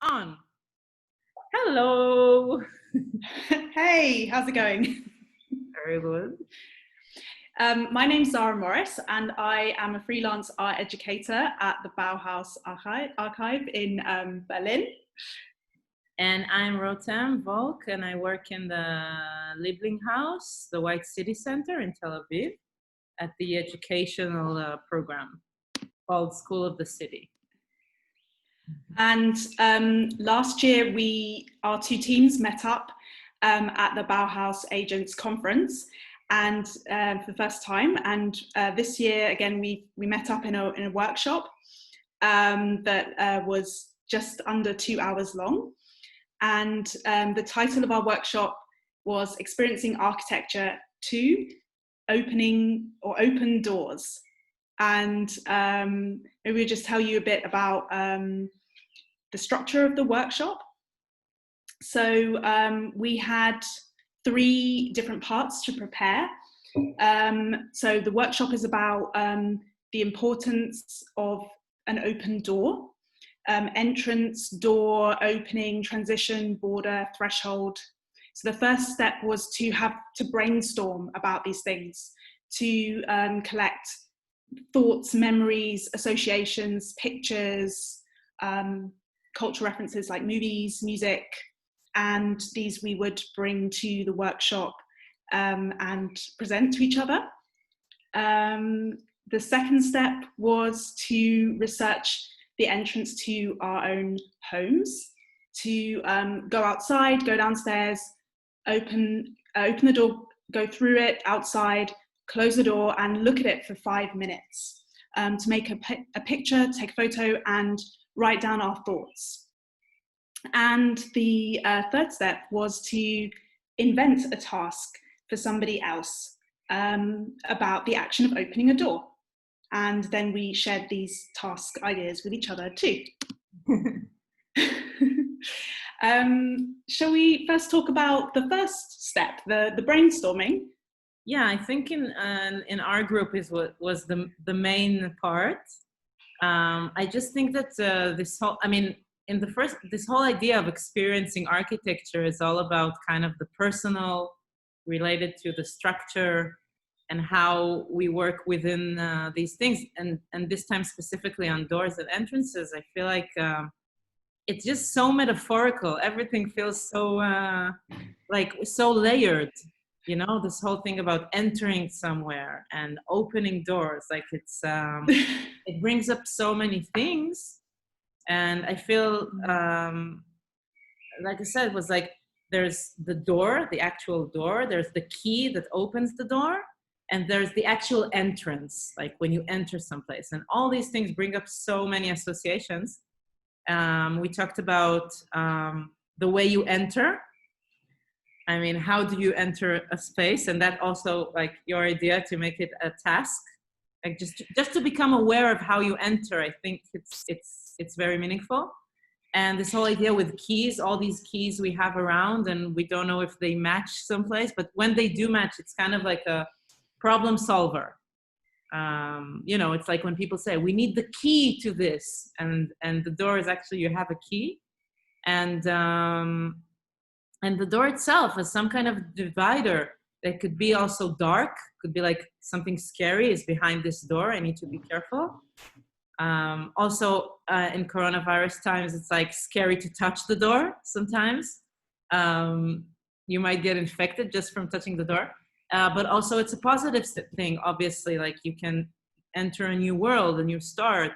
On. Hello. Hey, how's it going? Very good. My name's Zara Morris, and I am a freelance art educator at the Bauhaus-Archiv in Berlin. And I'm Rotem, Volk, and I work in the Liebling House, the White City Center in Tel Aviv, at the educational program called School of the City. And last year, our two teams met up at the Bauhaus-Agents-Conference, and for the first time. And this year, again, we met up in a workshop that was just under 2 hours long. And the title of our workshop was Experiencing Architecture 2, Open Doors. And maybe we'll just tell you a bit about the structure of the workshop. So we had 3 different parts to prepare. So the workshop is about the importance of an open door. Entrance, door, opening, transition, border, threshold. So the first step was to brainstorm about these things, to collect thoughts, memories, associations, pictures, cultural references like movies, music, and these we would bring to the workshop and present to each other. The second step was to research the entrance to our own homes, to go outside, go downstairs, open the door, go through it outside, close the door, and look at it for 5 minutes to make a picture, take a photo, and write down our thoughts. And the third step was to invent a task for somebody else about the action of opening a door. And then we shared these task ideas with each other too. Shall we first talk about the first step, the brainstorming? Yeah, I think in our group was the main part. I just think that this whole idea of experiencing architecture is all about kind of the personal related to the structure and how we work within these things. And this time specifically on doors and entrances, I feel like it's just so metaphorical. Everything feels so so layered, you know, this whole thing about entering somewhere and opening doors. Like it's, it brings up so many things. And I feel, like I said, it was like, there's the door, the actual door, there's the key that opens the door, and there's the actual entrance, like when you enter someplace. And all these things bring up so many associations. We talked about the way you enter. I mean, how do you enter a space? And that also, like your idea to make it a task, like just to become aware of how you enter. I think it's very meaningful. And this whole idea with keys, all these keys we have around, and we don't know if they match someplace, but when they do match, it's kind of like a problem solver. You know, it's like when people say, we need the key to this, and the door is actually, you have a key. And the door itself is some kind of divider that could be also dark, could be like something scary is behind this door, I need to be careful. Also, in coronavirus times, it's like scary to touch the door sometimes. You might get infected just from touching the door. But also it's a positive thing, obviously, like you can enter a new world, a new start,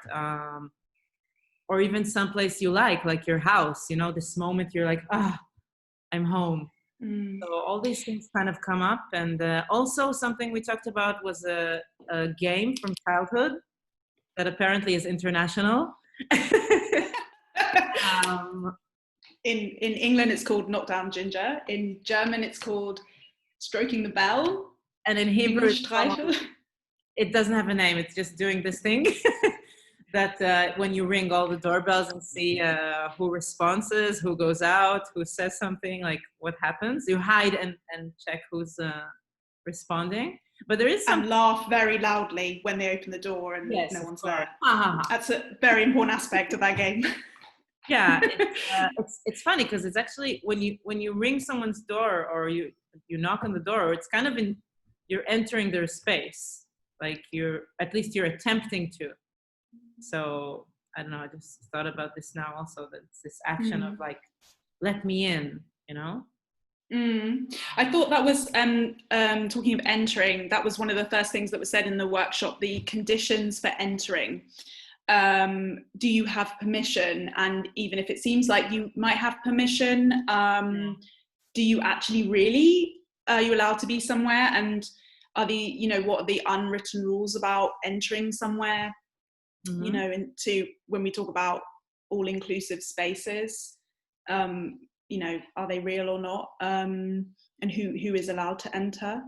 or even someplace you like your house, you know, this moment you're like, I'm home. So all these things kind of come up. And also something we talked about was a game from childhood that apparently is international. In England, it's called Knock Down Ginger. In German, it's called Stroking the Bell. And in Hebrew, it doesn't have a name. It's just doing this thing that when you ring all the doorbells and see who responds, who goes out, who says something, like what happens. You hide and check who's responding. But there is some... And laugh very loudly when they open the door and yes, no one's there. Ha, ha, ha. That's a very important aspect of that game. Yeah, it's funny because it's actually when you ring someone's door or you knock on the door, it's kind of you're entering their space, like you're attempting to. So I don't know. I just thought about this now also, that it's this action of like, let me in, you know. I thought that was talking of entering. That was one of the first things that was said in the workshop. The conditions for entering. Do you have permission? And even if it seems like you might have permission, do you actually really? Are you allowed to be somewhere? And are what are the unwritten rules about entering somewhere? You know, into when we talk about all-inclusive spaces, you know, are they real or not? And who is allowed to enter?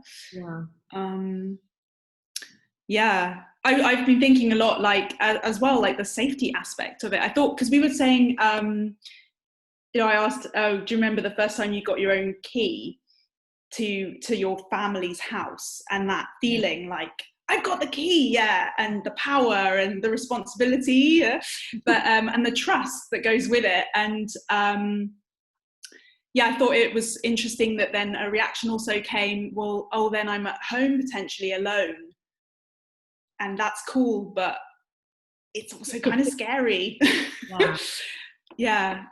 Yeah. I've been thinking a lot, like as well, like the safety aspect of it. I thought, because we were saying, you know, I asked, oh, do you remember the first time you got your own key to your family's house, and that feeling like, I've got the key, yeah, and the power and the responsibility, but and the trust that goes with it. And yeah, I thought it was interesting that then a reaction also came, well, oh, then I'm at home potentially alone, and that's cool, but it's also kind of scary. Yeah.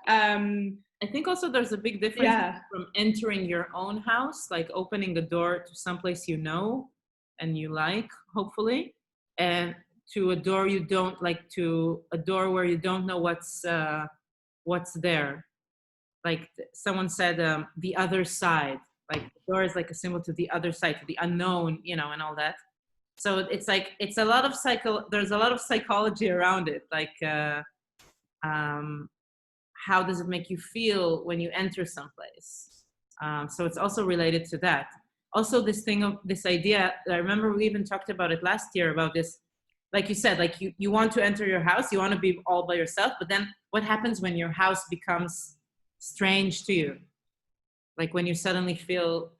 I think also there's a big difference from entering your own house, like opening the door to someplace you know and you like, hopefully, and to a door you don't like, to a door where you don't know what's there. Like someone said, the other side. Like the door is like a symbol to the other side, to the unknown, you know, and all that. So it's like it's a lot of there's a lot of psychology around it, like how does it make you feel when you enter someplace? So it's also related to that. Also, this thing of this idea, I remember we even talked about it last year, about this, like you said, like you want to enter your house, you want to be all by yourself, but then what happens when your house becomes strange to you? Like when you suddenly feel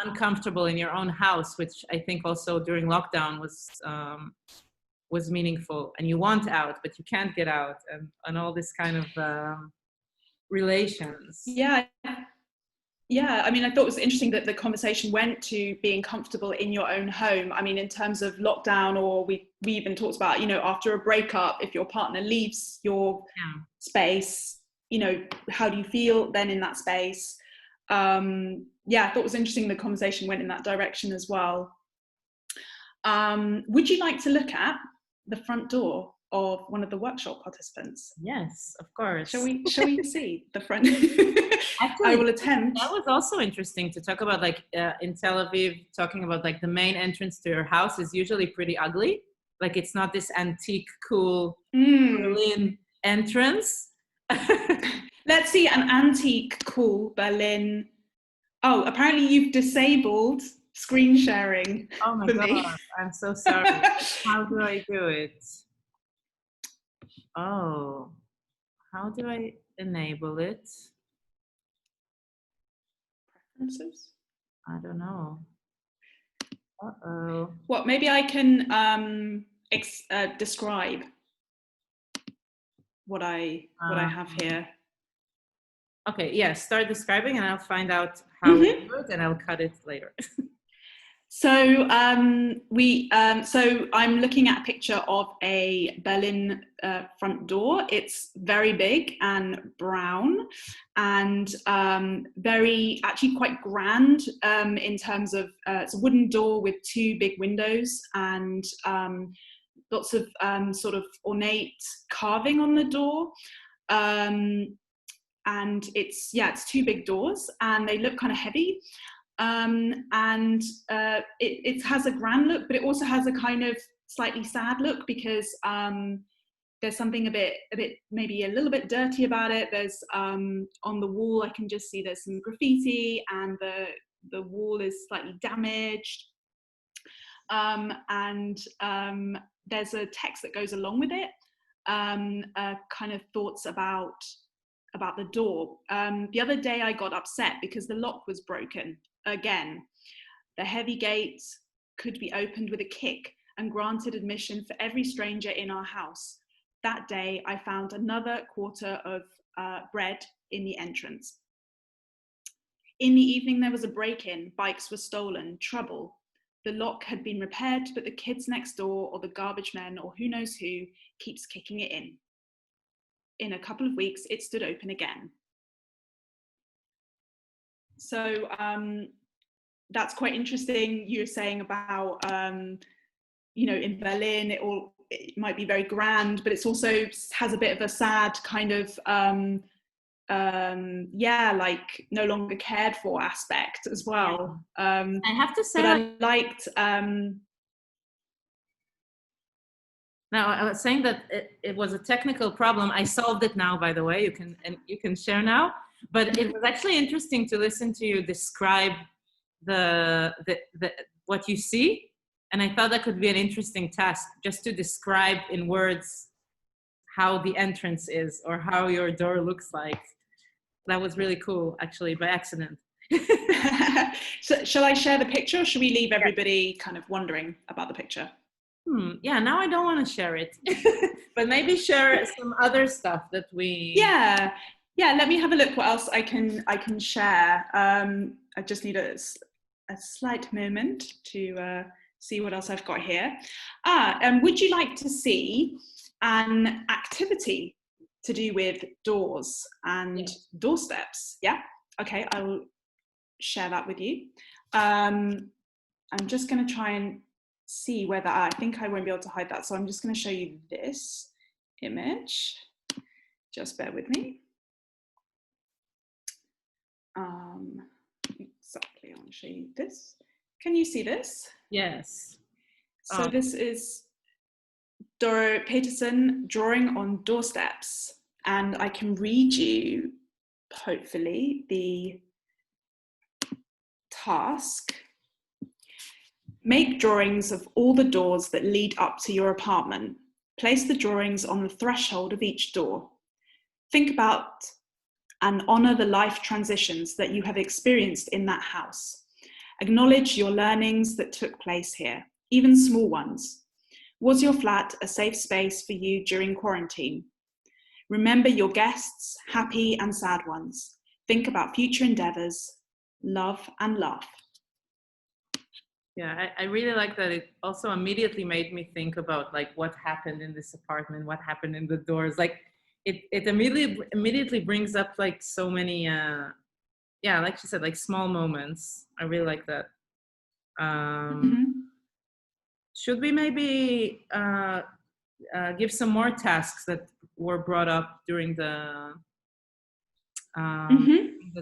uncomfortable in your own house, which I think also during lockdown was meaningful, and you want out but you can't get out, and all this kind of relations. Yeah, I mean, I thought it was interesting that the conversation went to being comfortable in your own home. I mean, in terms of lockdown, or we even talked about, you know, after a breakup, if your partner leaves your space, you know, how do you feel then in that space? Yeah, I thought it was interesting the conversation went in that direction as well. Would you like to look at the front door of one of the workshop participants? Yes, of course. Shall we see the front? Actually, I will attempt. That was also interesting to talk about, like in Tel Aviv, talking about like the main entrance to your house is usually pretty ugly. Like it's not this antique, cool Berlin entrance. Let's see an antique, cool Berlin. Oh, apparently you've disabled screen sharing. Oh my God, me. I'm so sorry. How do I do it? Oh, how do I enable it? Preferences? I don't know. Uh-oh. Well, maybe I can describe what I have here. Okay, yeah, start describing and I'll find out how to do it, and I'll cut it later. So so I'm looking at a picture of a Berlin front door. It's very big and brown, and very, actually quite grand in terms of it's a wooden door with two big windows, and lots of sort of ornate carving on the door. And it's two big doors, and they look kind of heavy. And it has a grand look, but it also has a kind of slightly sad look, because there's something a bit maybe a little bit dirty about it. There's on the wall, I can just see there's some graffiti, and the wall is slightly damaged, and there's a text that goes along with it, kind of thoughts about the door. The other day I got upset because the lock was broken again. The heavy gates could be opened with a kick and granted admission for every stranger in our house. that day I found another quarter of bread in the entrance. In the evening there was a break-in, bikes were stolen, trouble. The lock had been repaired, but the kids next door or the garbage men or who knows who keeps kicking it in. In a couple of weeks, it stood open again. So that's quite interesting. You were saying about, you know, in Berlin, it might be very grand, but it's also has a bit of a sad kind of, yeah, like no longer cared for aspect as well. I have to say, but I liked. Now, I was saying that it was a technical problem. I solved it now, by the way. You can share now. But it was actually interesting to listen to you describe what you see, and I thought that could be an interesting task, just to describe in words how the entrance is or how your door looks like. That was really cool, actually, by accident. So, shall I share the picture, or should we leave everybody kind of wondering about the picture? Yeah, now I don't want to share it, but maybe share some other stuff that we. Yeah, let me have a look what else I can share. I just need a slight moment to see what else I've got here. Would you like to see an activity to do with doors and doorsteps? Yeah, okay, I will share that with you. I'm just going to try and see whether I think I won't be able to hide that, so I'm just going to show you this image. Just bear with me. Exactly, I want to show you this. Can you see this? Yes. So this is Doro Peterson drawing on doorsteps, and I can read you, hopefully, the task. Make drawings of all the doors that lead up to your apartment. Place the drawings on the threshold of each door. Think about and honor the life transitions that you have experienced in that house. Acknowledge your learnings that took place here, even small ones. Was your flat a safe space for you during quarantine? Remember your guests, happy and sad ones. Think about future endeavors. Love and laugh. Yeah, I really like that. It also immediately made me think about like what happened in this apartment, what happened in the doors. Like it immediately brings up like so many, yeah, like she said, like small moments. I really like that. Should we maybe give some more tasks that were brought up during the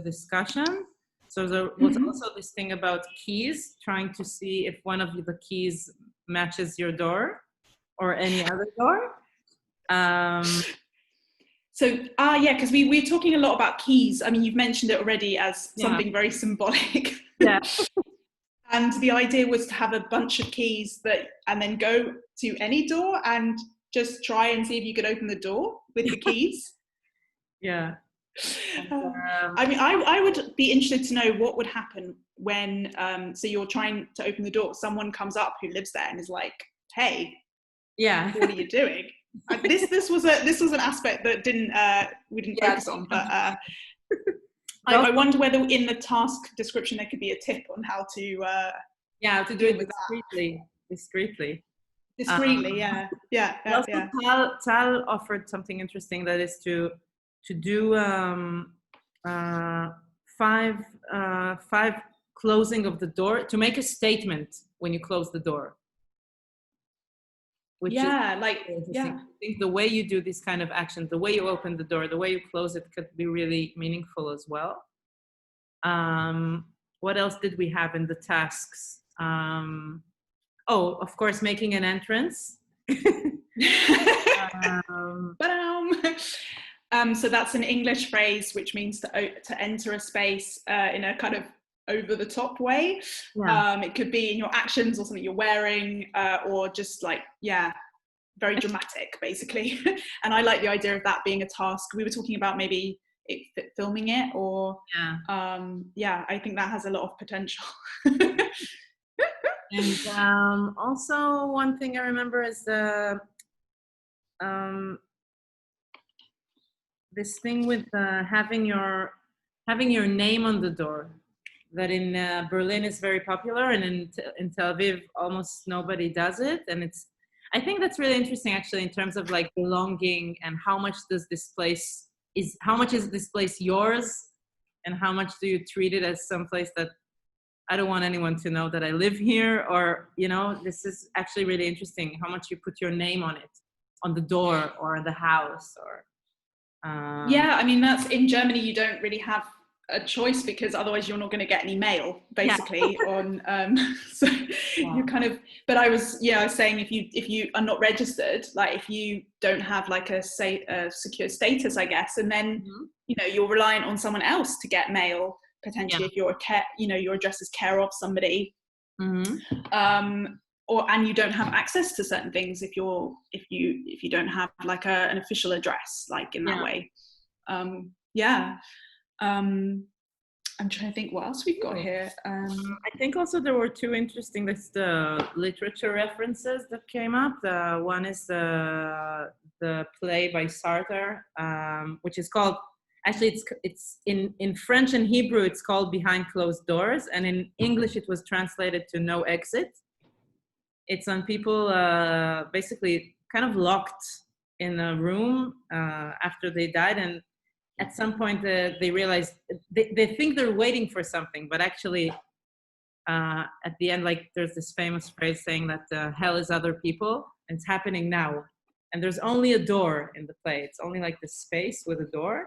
discussion? So there was also this thing about keys, trying to see if one of the keys matches your door or any other door. So, yeah, because we're talking a lot about keys. I mean, you've mentioned it already as something very symbolic. Yeah. And the idea was to have a bunch of keys and then go to any door and just try and see if you could open the door with the keys. Yeah. I mean, I would be interested to know what would happen when, so you're trying to open the door, someone comes up who lives there and is like, hey, yeah, what are you doing? This was an aspect that we didn't focus on, but I wonder whether in the task description there could be a tip on how to to do it discreetly. Tal offered something interesting, that is to do 5 closing of the door, to make a statement when you close the door. Which is interesting. I think the way you do this kind of action, the way you open the door, the way you close it, could be really meaningful as well. What else did we have in the tasks? Of course, making an entrance. So that's an English phrase which means to enter a space in a kind of over the top way. It could be in your actions or something you're wearing, or just like, very dramatic basically. And I like the idea of that being a task. We were talking about maybe filming it, or I think that has a lot of potential. And also one thing I remember is this thing with having your name on the door, that in Berlin is very popular, and in Tel Aviv almost nobody does it. And I think that's really interesting, actually, in terms of like belonging, and how much is this place yours, and how much do you treat it as some place that I don't want anyone to know that I live here, or, you know, this is actually really interesting, how much you put your name on it, on the door or the house, or. Yeah, I mean, that's in Germany, you don't really have a choice, because otherwise you're not going to get any mail, basically. Yeah. So yeah. You kind of, but I was saying, if you are not registered, like if you don't have like a secure status, I guess, and then you're reliant on someone else to get mail, potentially. Yeah. If you're your address is care of somebody, and you don't have access to certain things if you don't have like an official address, like in that way. I'm trying to think what else we've got here. I think also there were two interesting literature references that came up. One is the play by Sartre, which is called, actually it's in French and Hebrew it's called Behind Closed Doors, and in English it was translated to No Exit. It's on people basically kind of locked in a room after they died, and at some point they realize they think they're waiting for something, but actually at the end, like, there's this famous phrase saying that hell is other people, and it's happening now, and there's only a door in the play. It's only like this space with a door.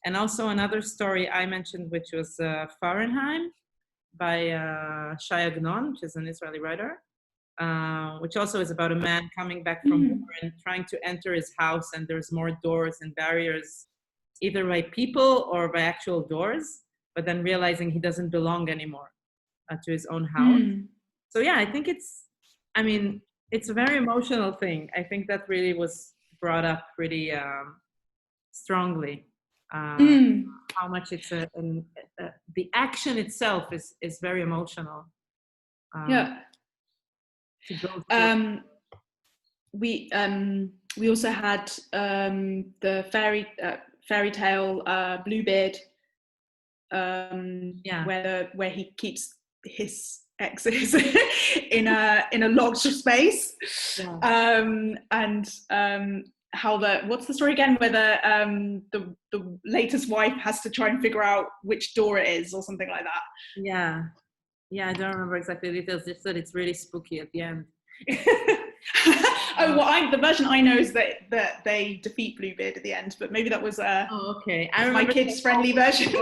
And also another story I mentioned, which was Fahrenheit by Shai Agnon, which is an Israeli writer, which also is about a man coming back from war and trying to enter his house, and there's more doors and barriers, either by people or by actual doors, but then realizing he doesn't belong anymore to his own house. So yeah, I think it's a very emotional thing. I think that really was brought up pretty strongly. How much it's the action itself is very emotional. To go we also had the fairy tale Bluebeard, where he keeps his exes in a locked space, and how what's the story again, where the latest wife has to try and figure out which door it is, or something like that. I don't remember exactly the details, just that it's really spooky at the end. The version I know is that they defeat Bluebeard at the end, but maybe that was okay. I remember my kids' friendly version.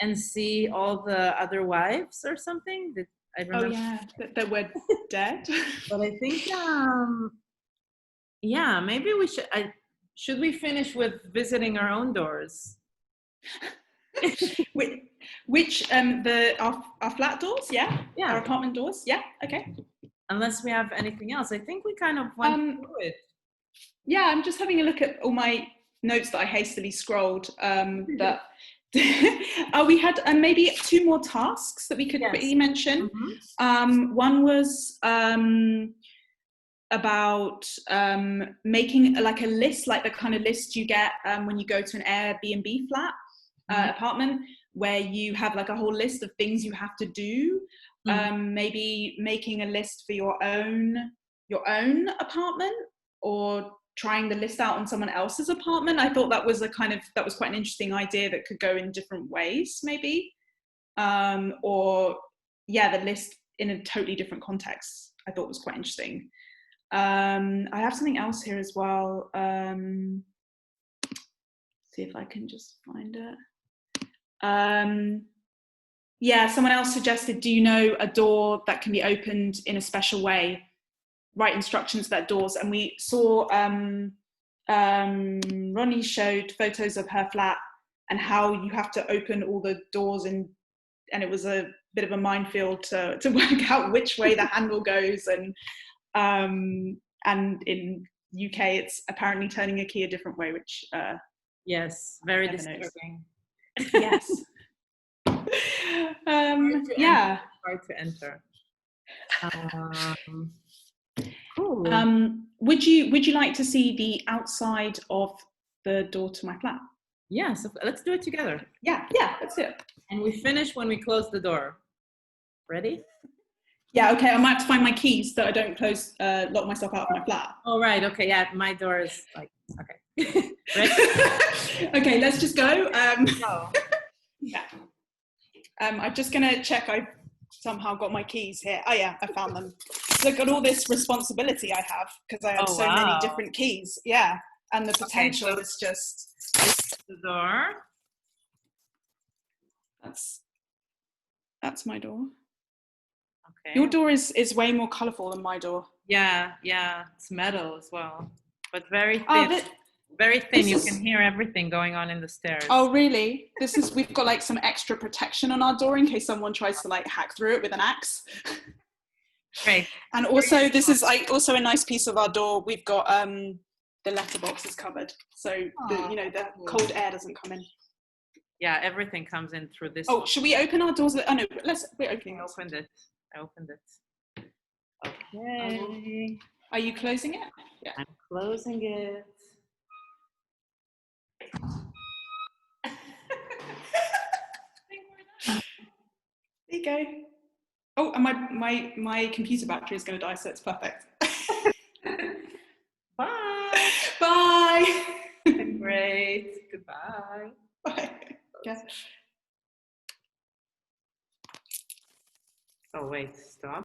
And see all the other wives or something. I remember. Oh yeah, that were dead. But I think maybe we should we finish with visiting our own doors? Which our flat doors, our apartment doors, okay. Unless we have anything else, I think we kind of went through it. Yeah, I'm just having a look at all my notes that I hastily scrolled. That we had maybe two more tasks that we could quickly mention. One was about making like a list, like the kind of list you get when you go to an Airbnb flat apartment, where you have like a whole list of things you have to do. Maybe making a list for your own apartment, or trying the list out on someone else's apartment. I thought that was quite an interesting idea that could go in different ways, maybe. Or the list in a totally different context, I thought was quite interesting. I have something else here as well. See if I can just find it. Someone else suggested, do you know a door that can be opened in a special way? Write instructions for that doors. And we saw, Ronnie showed photos of her flat and how you have to open all the doors, and it was a bit of a minefield to work out which way the handle goes. And in UK, it's apparently turning a key a different way, which yes, very disturbing. Yes. Hard to enter. Cool. Would you like to see the outside of the door to my flat? Yeah, so let's do it together. Yeah, let's do it. And we finish when we close the door. Ready? Yeah, okay, I might have to find my keys that I don't lock myself out of my flat. Oh, right, okay, yeah, my door is like, okay. Ready? Okay, let's just go. Go. Yeah. I'm just gonna check I've somehow got my keys here. Oh yeah, I found them. Look at all this responsibility I have because I have so many different keys. Yeah, and the potential is just the door. That's my door. Okay. Your door is way more colourful than my door. Yeah, it's metal as well, but very thin. Very thin. You can hear everything going on in the stairs. Oh, really? We've got like some extra protection on our door in case someone tries to like hack through it with an axe. Great. And also, this is also a nice piece of our door. We've got the letterbox is covered, so the cold air doesn't come in. Yeah, everything comes in through this. Oh, should we open our doors? Oh no, we're opening. I opened it. Okay. Are you closing it? Yeah. I'm closing it. There you go. Oh, and my computer battery is going to die, so it's perfect. Bye. Bye. Great. Goodbye. Bye. Yeah. Oh wait, stop.